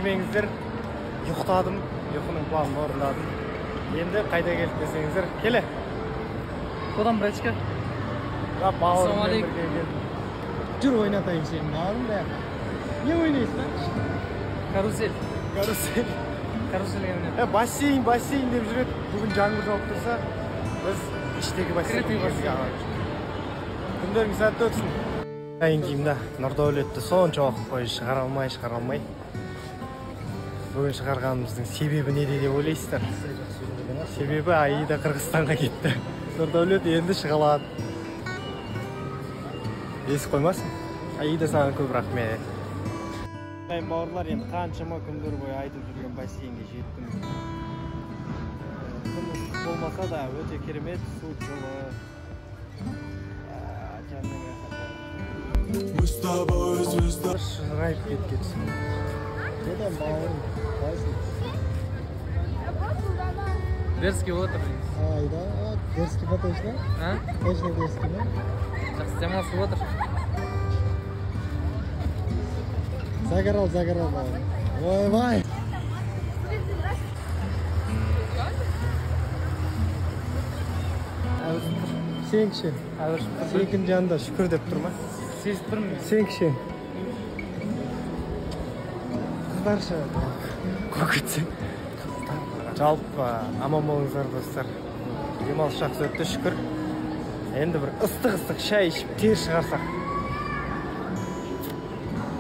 ренжімеңіздер. Ұйықтадым, ұйқының планын орындадым. Енді қайда келіп десеңіздер, келе. Одан брачка. Бауырыммен бірге келдім. Жүр ойнатайын сені, бауырым да. Не ойнайсың? Карусель. Карусель. Карусельге ойнадым. Бассейн деп жүреді. Бүгін жаңбыр жауып тұрса, біз іштегі бассейнге келдік. Күндерің сәтті өтсін. Айын кейімді Нұрдәулетті сонша уақыт бойы шығара алмай. Бүгін шығарғанымыздың себебі неде деп ойлайсыздар? Себебі Аида Қырғызстанға кетті. Нұрдәулет енді шығалады. Есіп қоймасын? Аида саған көп рахмет. Бауырлар, енді қаншама күндер бойы айтып жүрген бассейнге жеттім. Күн ыстық болмаса да өте керемет, су жылы. Шырайып кеткенсің. Неден бауырым? Қайсың? Берский отыр. Айда, Берский ба точно? А? Точно Берский ба? Жақсы демалысып отыр. Загорал бауырым. Ойбай! Сен кіші. Сенкін жанында шүкір деп тұр ма? Сезіп тұрмын. Сен кіші. Қыздарша. Көкітсең. Жалпы аман болыңыздар достар. Демалыс жақсы өтті шүкір. Енді бір ыстық шай ішіп тер шығарсақ.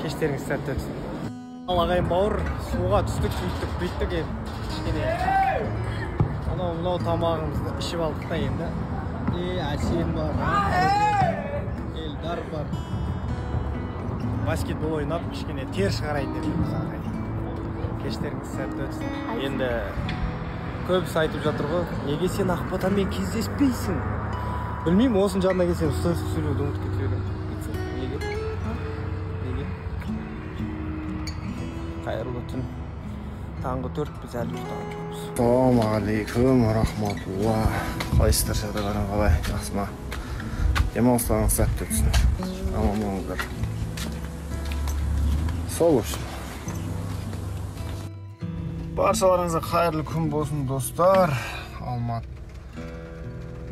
Кештеріңіз сәтті өтсін. Ағайын бауыр, суға түстік, бүйттік енді. Кішкене анау тамағымызды ішіп алдық та енді. Әсен бар. Элдар бар. Баскетбол ойнап, кішкене тер шығарайын деп жүрміз ағайын. Кештеріңіз сәтті өтсін. Енді көбісі айтып жатыр ғой, неге сен Ақботамен кездеспейсің? Білмеймін, осының жанына келсем сөйлеуді ұмытып кетіп едім. Неге? Қайырлы түн. Таңғы 4 біз әлі ұйықтаған жоқпыз. Ассалаумағалейкум, рахматулла. Қалайсыздар, жағдайларың қалай? Жақсы ма? Демалыстарыңыз сәтті өтсін. Аман болыңыздар. Сол үшін. Баршаларыңызға қайырлы күн болсын, достар. Алматы.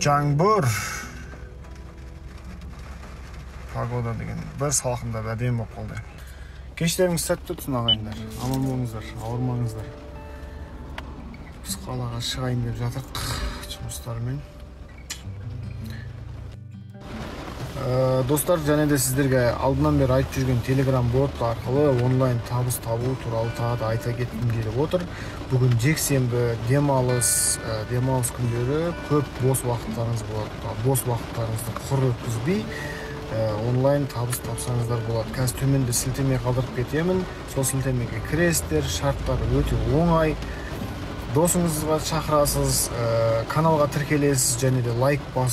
Жаңбыр. Погода деген бір салқындап әдемі болып қалды. Кештеріңіз сәтті өтсін ағайындар. Аман болыңыздар, ауырмаңыздар. Біз қалаға шығайын деп жатырық жұмыстармен. Достар, және де сіздерге алдынан бері айтып жүрген Telegram бот арқылы онлайн табыс табу туралы тағы да айта кеткім келіп отыр. Бүгін жексенбі демалыс күндері көп бос уақыттарыңыз болады. Бос уақыттарыңызды құр өткізбей онлайн табыс тапсаңыздар болады. Қазір төменде сілтеме қалдырып кетемін. Сол сілтемеге кіресіздер, шарттары өте оңай. Досыңызға шақырасыз, каналға тіркелесіз, және де лайк басып